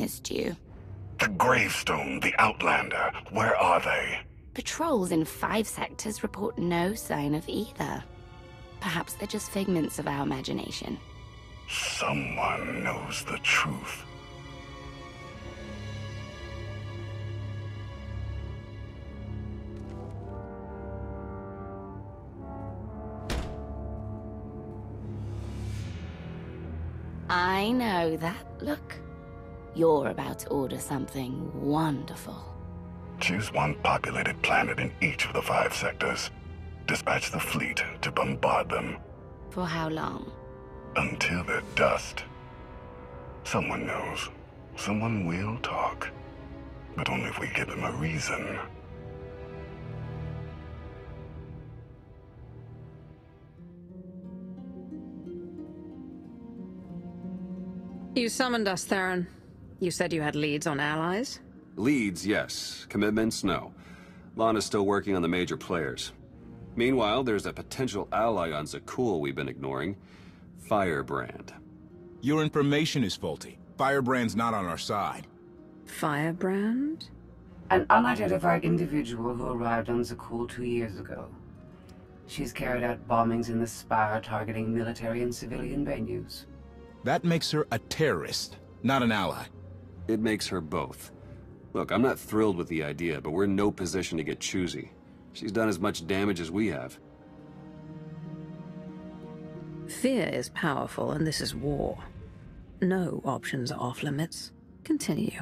missed you. The gravestone, the Outlander, where are they? Patrols in 5 sectors report no sign of either. Perhaps they're just figments of our imagination. Someone knows the truth. I know that look. You're about to order something wonderful. Choose one populated planet in each of the 5 sectors. Dispatch the fleet to bombard them. For how long? Until they're dust. Someone knows. Someone will talk. But only if we give them a reason. You summoned us, Theron. You said you had leads on allies? Leads, yes. Commitments, no. Lana's still working on the major players. Meanwhile, there's a potential ally on Zakul we've been ignoring. Firebrand. Your information is faulty. Firebrand's not on our side. Firebrand? An unidentified individual who arrived on Zakul 2 years ago. She's carried out bombings in the Spire targeting military and civilian venues. That makes her a terrorist, not an ally. It makes her both. Look, I'm not thrilled with the idea, but we're in no position to get choosy. She's done as much damage as we have. Fear is powerful, and this is war. No options are off limits. Continue.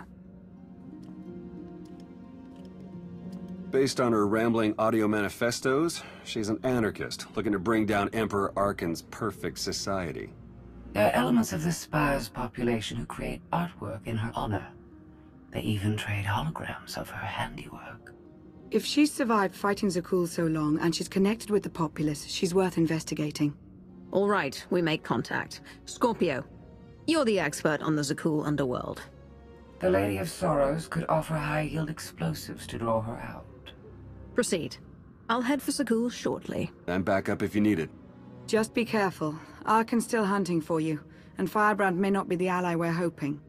Based on her rambling audio manifestos, she's an anarchist, looking to bring down Emperor Arkan's perfect society. There are elements of the Spire's population who create artwork in her honor. They even trade holograms of her handiwork. If she's survived fighting Zakul so long, and she's connected with the populace, she's worth investigating. All right, we make contact. Scorpio, you're the expert on the Zakul underworld. The Lady of Sorrows could offer high-yield explosives to draw her out. Proceed. I'll head for Zakul shortly. I'm back up if you need it. Just be careful. Arkan's still hunting for you, and Firebrand may not be the ally we're hoping.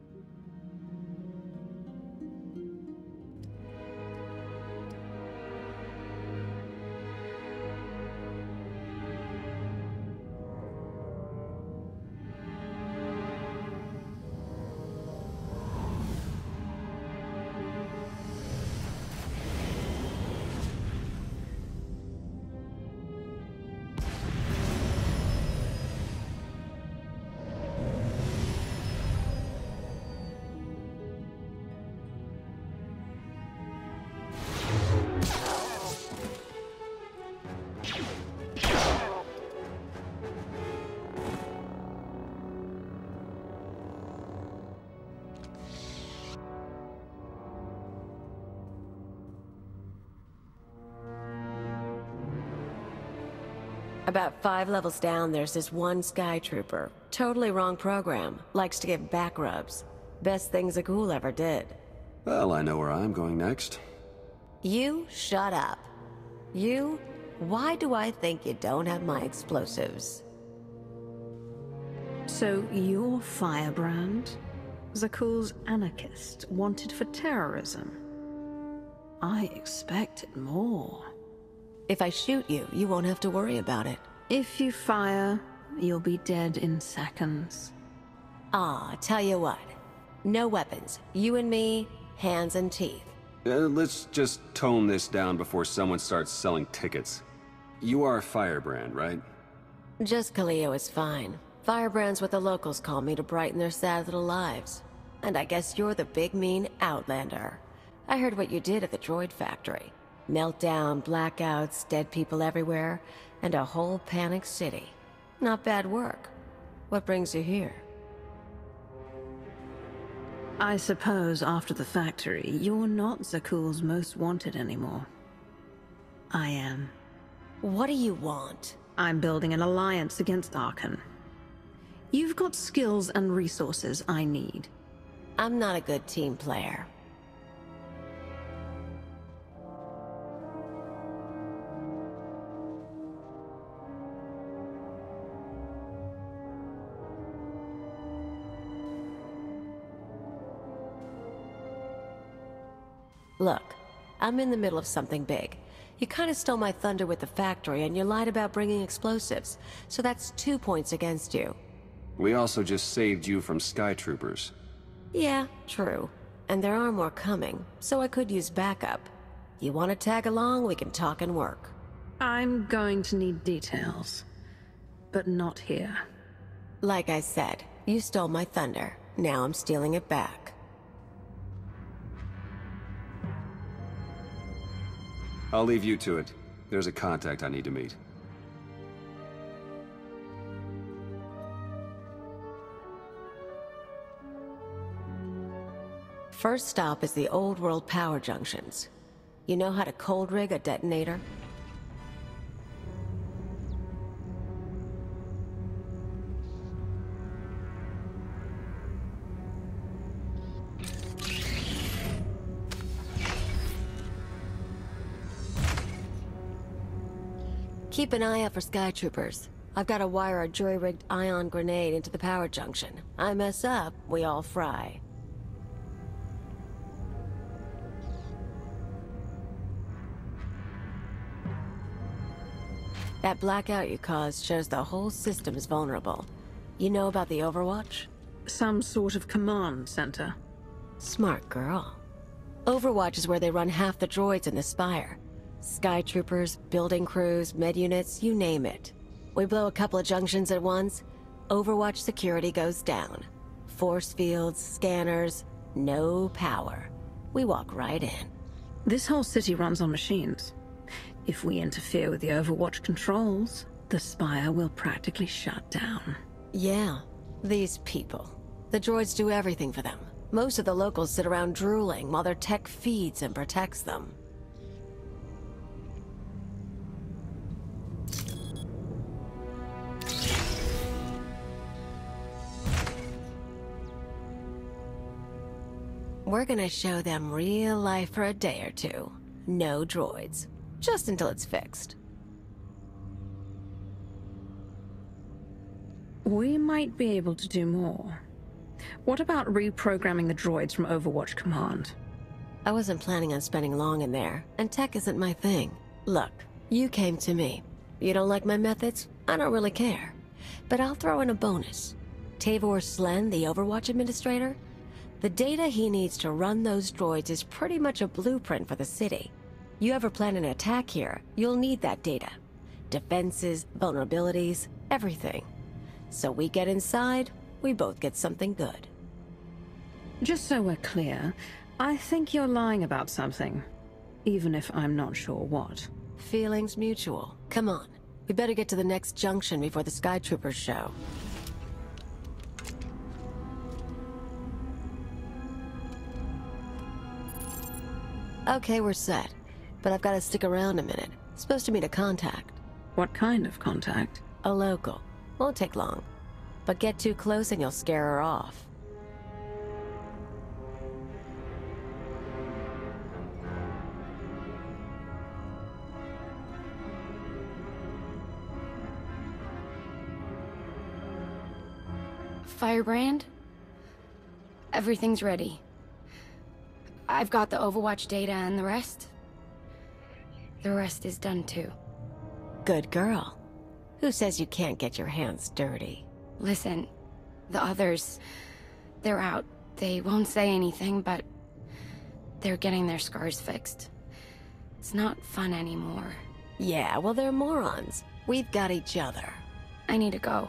About 5 levels down, there's this one Sky Trooper. Totally wrong program. Likes to give back rubs. Best thing Zakul ever did. Well, I know where I'm going next. You shut up. You? Why do I think you don't have my explosives? So you're Firebrand? Zakul's anarchist, wanted for terrorism. I expected more. If I shoot you, you won't have to worry about it. If you fire, you'll be dead in seconds. Ah, tell you what. No weapons. You and me, hands and teeth. Let's just tone this down before someone starts selling tickets. You are Firebrand, right? Just Kaliyo is fine. Firebrand's what the locals call me to brighten their sad little lives. And I guess you're the big mean Outlander. I heard what you did at the droid factory. Meltdown, blackouts, dead people everywhere, and a whole panicked city. Not bad work. What brings you here? I suppose after the factory, you're not Zakul's most wanted anymore. I am. What do you want? I'm building an alliance against Arkan. You've got skills and resources I need. I'm not a good team player. Look, I'm in the middle of something big. You kind of stole my thunder with the factory, and you lied about bringing explosives, so that's 2 points against you. We also just saved you from Sky Troopers. Yeah, true. And there are more coming, so I could use backup. You want to tag along, we can talk and work. I'm going to need details, but not here. Like I said, you stole my thunder. Now I'm stealing it back. I'll leave you to it. There's a contact I need to meet. First stop is the old world power junctions. You know how to cold rig a detonator? Keep an eye out for Sky Troopers. I've got to wire a jury-rigged ion grenade into the power junction. I mess up, we all fry. That blackout you caused shows the whole system's vulnerable. You know about the Overwatch? Some sort of command center. Smart girl. Overwatch is where they run half the droids in the Spire. Sky Troopers, building crews, med units, you name it. We blow a couple of junctions at once, Overwatch security goes down. Force fields, scanners, no power. We walk right in. This whole city runs on machines. If we interfere with the Overwatch controls, the Spire will practically shut down. Yeah, these people. The droids do everything for them. Most of the locals sit around drooling while their tech feeds and protects them. We're gonna show them real life for a day or two. No droids. Just until it's fixed. We might be able to do more. What about reprogramming the droids from Overwatch Command? I wasn't planning on spending long in there, and tech isn't my thing. Look, you came to me. You don't like my methods? I don't really care. But I'll throw in a bonus. Tavor Slen, the Overwatch administrator? The data he needs to run those droids is pretty much a blueprint for the city. You ever plan an attack here, you'll need that data. Defenses, vulnerabilities, everything. So we get inside, we both get something good. Just so we're clear, I think you're lying about something, even if I'm not sure what. Feelings mutual. Come on, we better get to the next junction before the Sky Troopers show. Okay, we're set. But I've got to stick around a minute. Supposed to meet a contact. What kind of contact? A local. Won't take long. But get too close and you'll scare her off. Firebrand? Everything's ready. I've got the Overwatch data and the rest is done too. Good girl. Who says you can't get your hands dirty? Listen, the others, they're out. They won't say anything, but they're getting their scars fixed. It's not fun anymore. Yeah, well, they're morons. We've got each other. I need to go.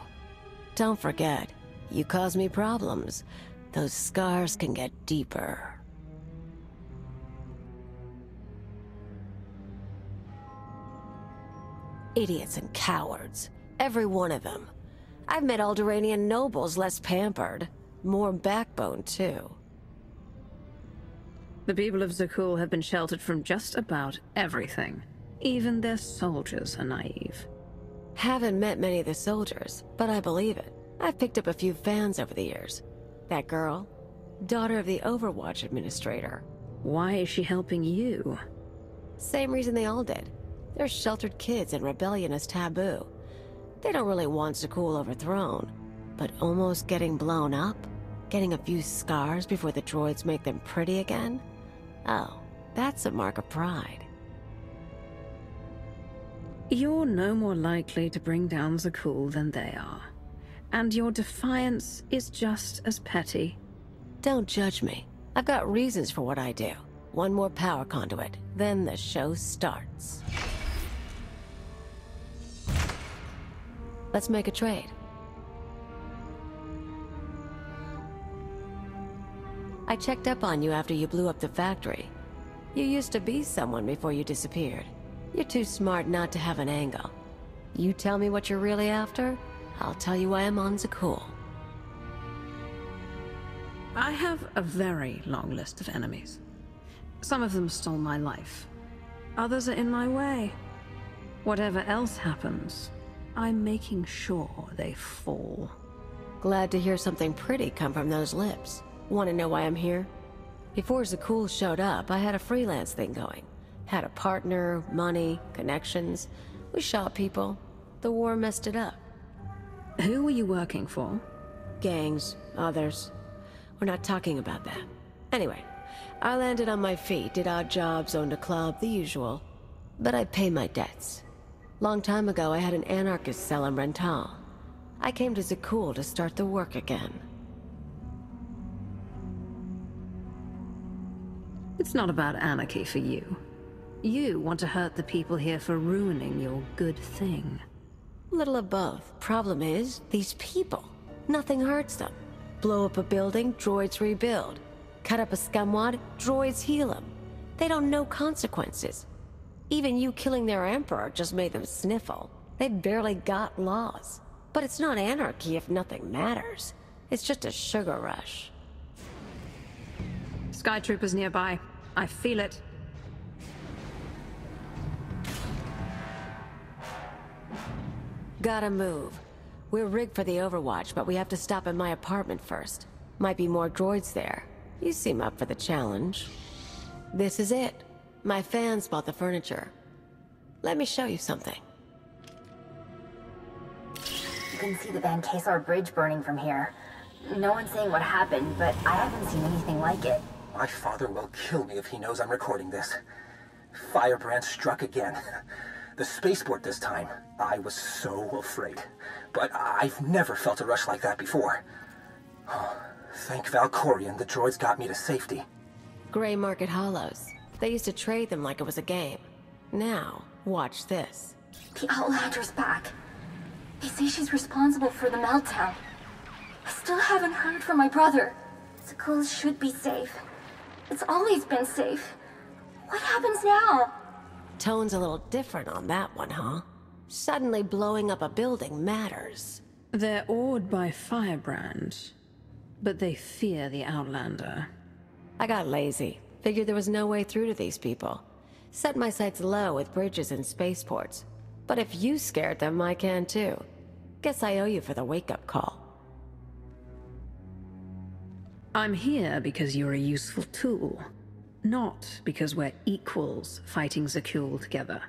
Don't forget, you cause me problems. Those scars can get deeper. Idiots and cowards. Every one of them. I've met Alderaanian nobles less pampered. More backbone, too. The people of Zakul have been sheltered from just about everything. Even their soldiers are naive. Haven't met many of the soldiers, but I believe it. I've picked up a few fans over the years. That girl, daughter of the Overwatch administrator. Why is she helping you? Same reason they all did. They're sheltered kids and rebellion is taboo. They don't really want Zakul overthrown, but almost getting blown up? Getting a few scars before the droids make them pretty again? Oh, That's a mark of pride. You're no more likely to bring down Zakul than they are. And your defiance is just as petty. Don't judge me. I've got reasons for what I do. One more power conduit, then the show starts. Let's make a trade. I checked up on you after you blew up the factory. You used to be someone before you disappeared. You're too smart not to have an angle. You tell me what you're really after, I'll tell you why I'm on Zakul. I have a very long list of enemies. Some of them stole my life. Others are in my way. Whatever else happens, I'm making sure they fall. Glad to hear something pretty come from those lips. Want to know why I'm here? Before Zakul showed up, I had a freelance thing going. Had a partner, money, connections. We shot people. The war messed it up. Who were you working for? Gangs, others. We're not talking about that. Anyway, I landed on my feet, did odd jobs, owned a club, the usual. But I pay my debts. Long time ago, I had an anarchist cell in Rental. I came to Zakul to start the work again. It's not about anarchy for you. You want to hurt the people here for ruining your good thing. Little of both. Problem is, these people. Nothing hurts them. Blow up a building, droids rebuild. Cut up a scumwad, droids heal them. They don't know consequences. Even you killing their emperor just made them sniffle. They barely got laws. But it's not anarchy if nothing matters. It's just a sugar rush. Sky troopers nearby. I feel it. Gotta move. We're rigged for the Overwatch, but we have to stop at my apartment first. Might be more droids there. You seem up for the challenge. This is it. My fans bought the furniture. Let me show you something. You can see the Van Kesar Bridge burning from here. No one's saying what happened, but I haven't seen anything like it. My father will kill me if he knows I'm recording this. Firebrand struck again. The spaceport this time. I was so afraid. But I've never felt a rush like that before. Oh, thank Valkorion, the droids got me to safety. Gray Market Hollows. They used to trade them like it was a game. Now, watch this. The Outlander's back. They say she's responsible for the meltdown. I still haven't heard from my brother. Zakul should be safe. It's always been safe. What happens now? Tone's a little different on that one, huh? Suddenly blowing up a building matters. They're awed by Firebrand, but they fear the Outlander. I got lazy. Figured there was no way through to these people. Set my sights low with bridges and spaceports. But if you scared them, I can too. Guess I owe you for the wake-up call. I'm here because you're a useful tool. Not because we're equals fighting Zakul together.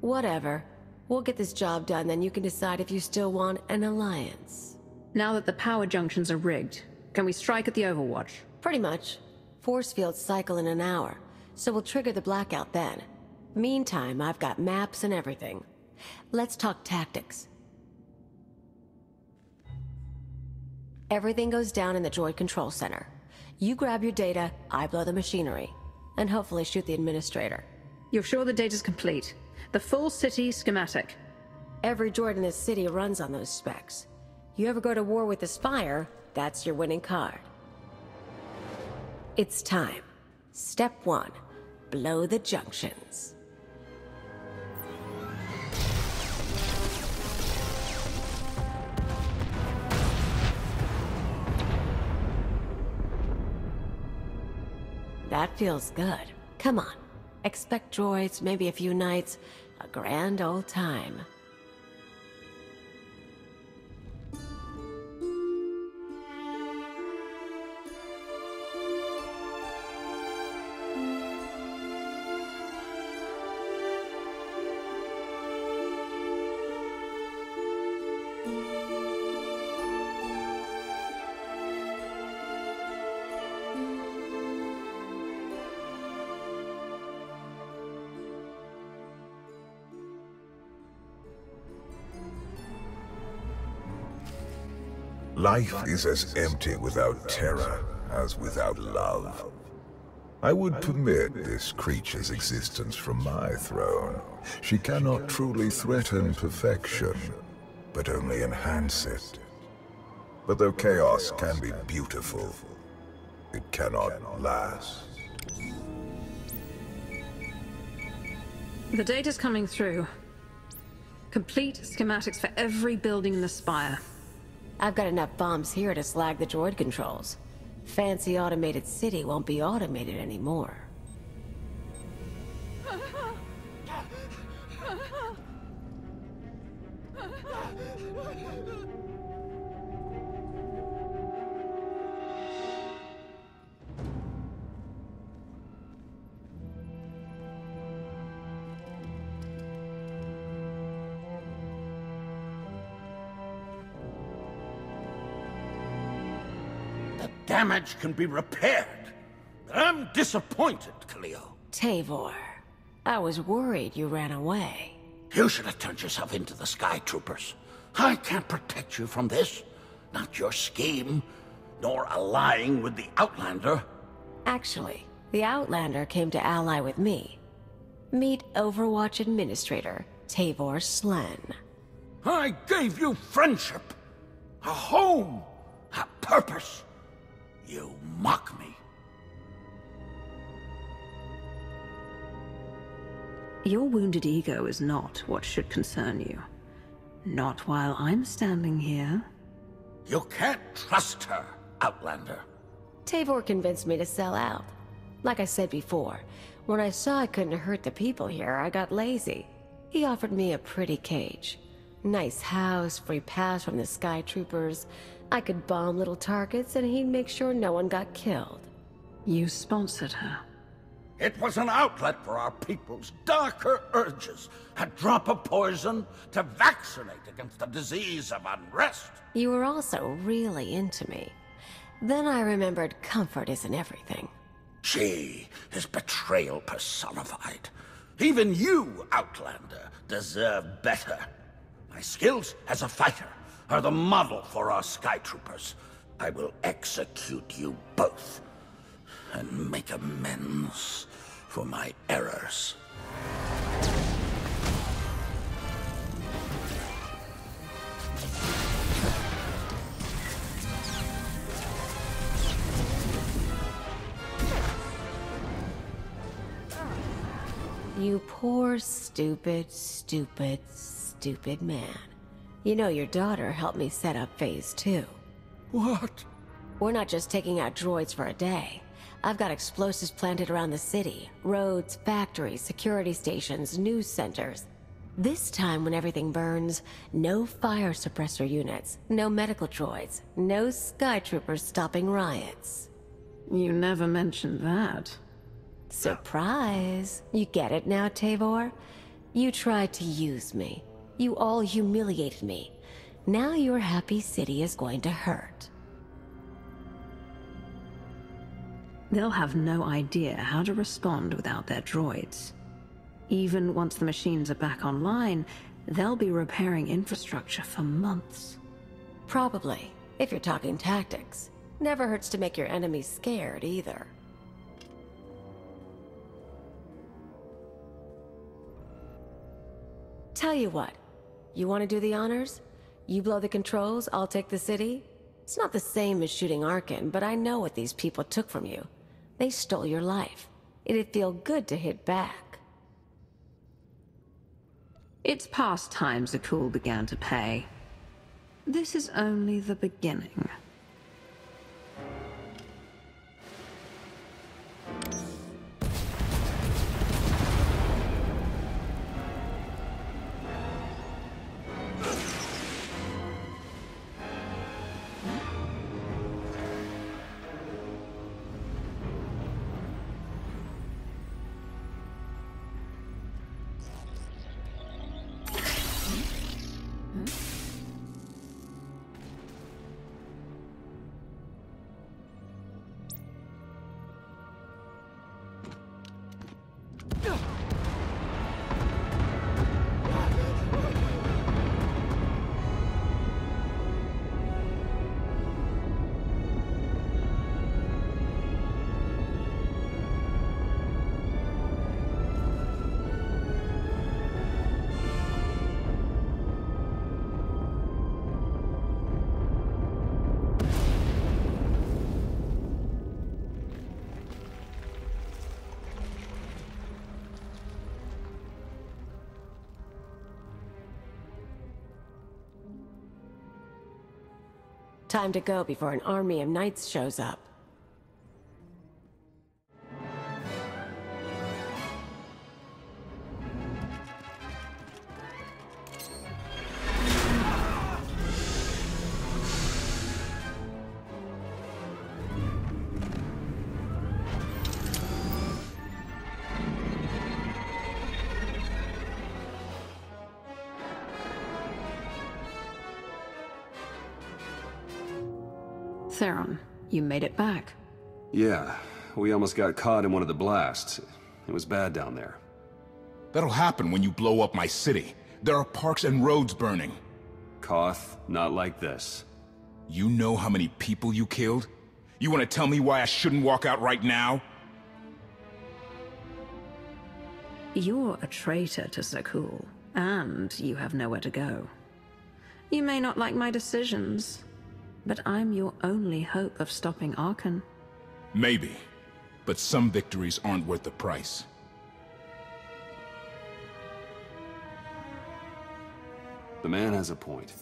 Whatever. We'll get this job done, then you can decide if you still want an alliance. Now that the power junctions are rigged, can we strike at the Overwatch? Pretty much. Force fields cycle in an hour, so we'll trigger the blackout then. Meantime, I've got maps and everything. Let's talk tactics. Everything goes down in the droid control center. You grab your data, I blow the machinery. And hopefully shoot the administrator. You're sure the data's complete? The full city schematic? Every droid in this city runs on those specs. You ever go to war with the Spire, that's your winning card. It's time. Step 1. Blow the junctions. That feels good. Come on. Expect droids, maybe a few nights. A grand old time. Life is as empty without terror as without love. I would permit this creature's existence from my throne. She cannot truly threaten perfection, but only enhance it. But though chaos can be beautiful, it cannot last. The data's coming through. Complete schematics for every building in the spire. I've got enough bombs here to slag the droid controls. Fancy automated city won't be automated anymore. Damage can be repaired. I'm disappointed, Kaliyo. Tavor, I was worried you ran away. You should have turned yourself into the Sky Troopers. I can't protect you from this. Not your scheme, nor allying with the Outlander. Actually, the Outlander came to ally with me. Meet Overwatch Administrator, Tavor Slen. I gave you friendship, a home, a purpose. You mock me. Your wounded ego is not what should concern you. Not while I'm standing here. You can't trust her, Outlander. Tavor convinced me to sell out. Like I said before, when I saw I couldn't hurt the people here, I got lazy. He offered me a pretty cage. Nice house, free pass from the Sky Troopers. I could bomb little targets and he'd make sure no one got killed. You sponsored her. It was an outlet for our people's darker urges. A drop of poison to vaccinate against the disease of unrest. You were also really into me. Then I remembered comfort isn't everything. She is betrayal personified. Even you, Outlander, deserve better. My skills as a fighter are the model for our Sky Troopers. I will execute you both and make amends for my errors. You poor, stupid, stupid, stupid man. You know your daughter helped me set up Phase 2. What? We're not just taking out droids for a day. I've got explosives planted around the city. Roads, factories, security stations, news centers. This time when everything burns, no fire suppressor units, no medical droids, no Sky Troopers stopping riots. You never mentioned that. Surprise! You get it now, Tavor? You tried to use me. You all humiliated me. Now your happy city is going to hurt. They'll have no idea how to respond without their droids. Even once the machines are back online, they'll be repairing infrastructure for months. Probably, if you're talking tactics. Never hurts to make your enemies scared, either. Tell you what, you want to do the honors? You blow the controls, I'll take the city? It's not the same as shooting Arkin, but I know what these people took from you. They stole your life. It'd feel good to hit back. It's past time Zakul began to pay. This is only the beginning. Time to go before an army of knights shows up. Theron, you made it back. Yeah, we almost got caught in one of the blasts. It was bad down there. That'll happen when you blow up my city. There are parks and roads burning. KOTFE, not like this. You know how many people you killed? You want to tell me why I shouldn't walk out right now? You're a traitor to Zakul, and you have nowhere to go. You may not like my decisions, but I'm your only hope of stopping Archon. Maybe, but some victories aren't worth the price. The man has a point.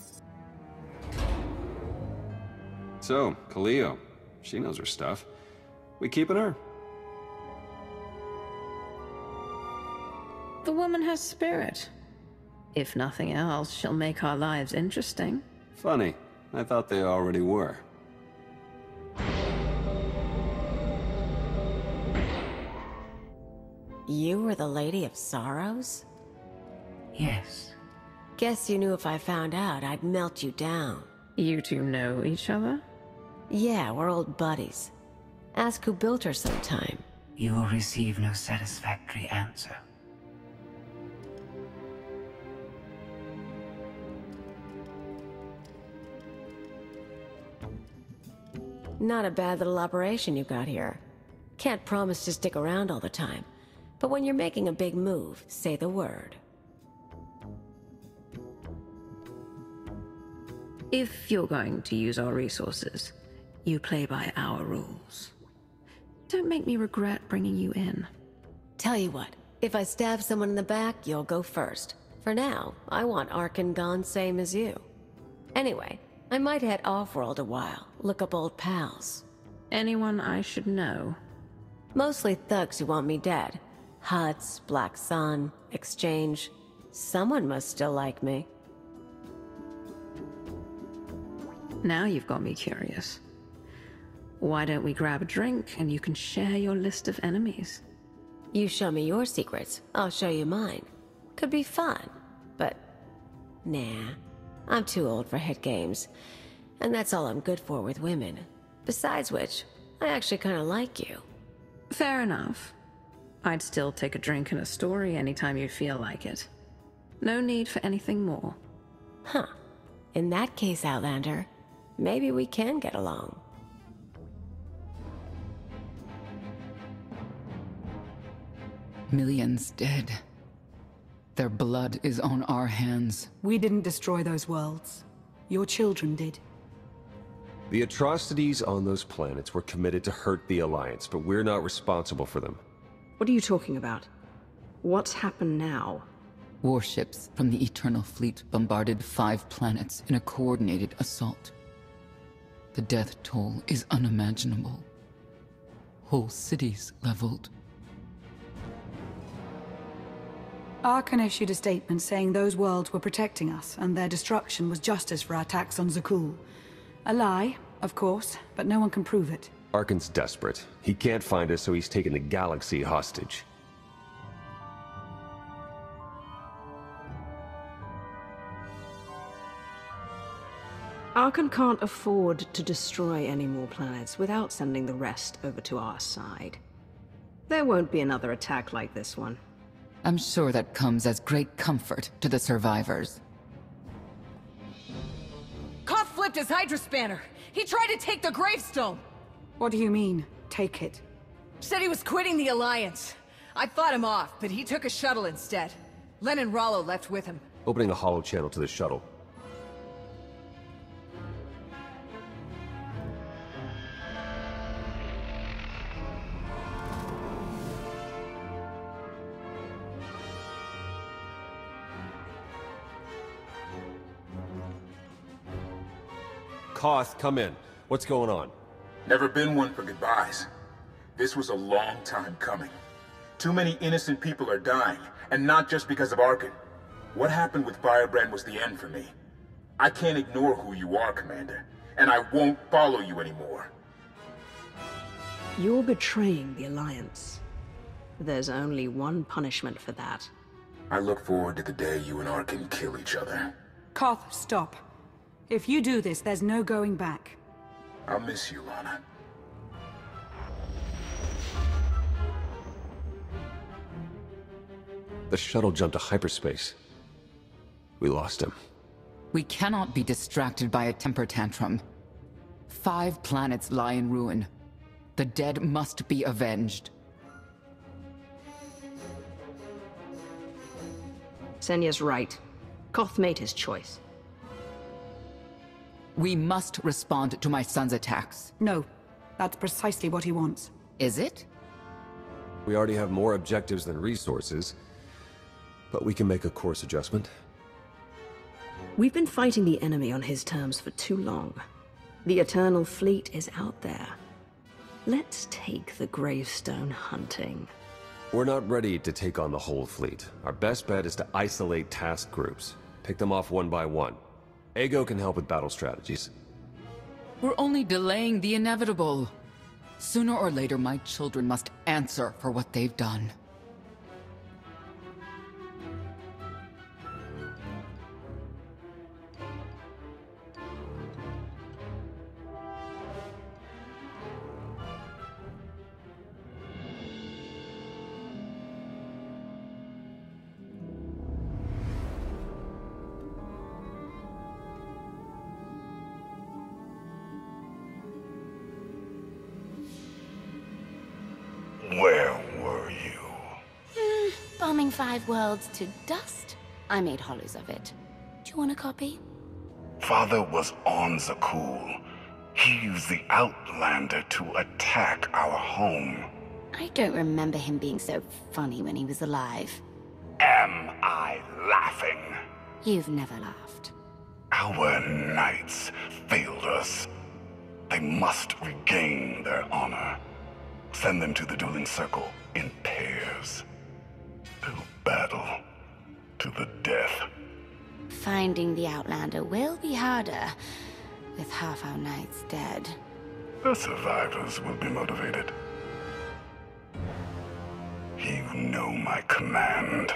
So, Kaliyo, she knows her stuff. We keeping her? The woman has spirit. If nothing else, she'll make our lives interesting. Funny. I thought they already were. You were the Lady of Sorrows? Yes. Guess you knew if I found out, I'd melt you down. You two know each other? Yeah, we're old buddies. Ask who built her sometime. You will receive no satisfactory answer. Not a bad little operation you got here. Can't promise to stick around all the time, but when you're making a big move, say the word. If you're going to use our resources, you play by our rules. Don't make me regret bringing you in. Tell you what, if I stab someone in the back, you'll go first. For now, I want Archon gone same as you. Anyway, I might head off-world a while, look up old pals. Anyone I should know? Mostly thugs who want me dead. Huts, Black Sun, Exchange. Someone must still like me. Now you've got me curious. Why don't we grab a drink and you can share your list of enemies? You show me your secrets, I'll show you mine. Could be fun, but nah. I'm too old for hit games, and that's all I'm good for with women. Besides which, I actually kind of like you. Fair enough. I'd still take a drink and a story anytime you feel like it. No need for anything more. Huh. In that case, Outlander, maybe we can get along. Millions dead. Their blood is on our hands. We didn't destroy those worlds. Your children did. The atrocities on those planets were committed to hurt the Alliance, but we're not responsible for them. What are you talking about? What's happened now? Warships from the Eternal Fleet bombarded 5 planets in a coordinated assault. The death toll is unimaginable. Whole cities leveled. Archon issued a statement saying those worlds were protecting us, and their destruction was justice for our attacks on Zakul. A lie, of course, but no one can prove it. Archon's desperate. He can't find us, so he's taken the galaxy hostage. Archon can't afford to destroy any more planets without sending the rest over to our side. There won't be another attack like this one. I'm sure that comes as great comfort to the survivors. KOTFE flipped his Hydra spanner. He tried to take the gravestone. What do you mean, take it? Said he was quitting the Alliance. I fought him off, but he took a shuttle instead. Len and Rollo left with him. Opening a hollow channel to the shuttle. Koth, come in. What's going on? Never been one for goodbyes. This was a long time coming. Too many innocent people are dying, and not just because of Arkan. What happened with Firebrand was the end for me. I can't ignore who you are, Commander, and I won't follow you anymore. You're betraying the Alliance. There's only one punishment for that. I look forward to the day you and Arkan kill each other. Koth, stop. If you do this, there's no going back. I'll miss you, Lana. The shuttle jumped to hyperspace. We lost him. We cannot be distracted by a temper tantrum. 5 planets lie in ruin. The dead must be avenged. Senya's right. Koth made his choice. We must respond to my son's attacks. No, that's precisely what he wants. Is it? We already have more objectives than resources, but we can make a course adjustment. We've been fighting the enemy on his terms for too long. The Eternal Fleet is out there. Let's take the gravestone hunting. We're not ready to take on the whole fleet. Our best bet is to isolate task groups. Pick them off one by one. Ego can help with battle strategies. We're only delaying the inevitable. Sooner or later, my children must answer for what they've done. Where were you? Bombing 5 worlds to dust. I made hollows of it. Do you want a copy? Father was on Zakuul. He used the Outlander to attack our home. I don't remember him being so funny when he was alive. Am I laughing? You've never laughed. Our knights failed us. They must regain their honor. Send them to the dueling circle in pairs. To battle to the death. Finding the Outlander will be harder, with half our knights dead. The survivors will be motivated. You know my command.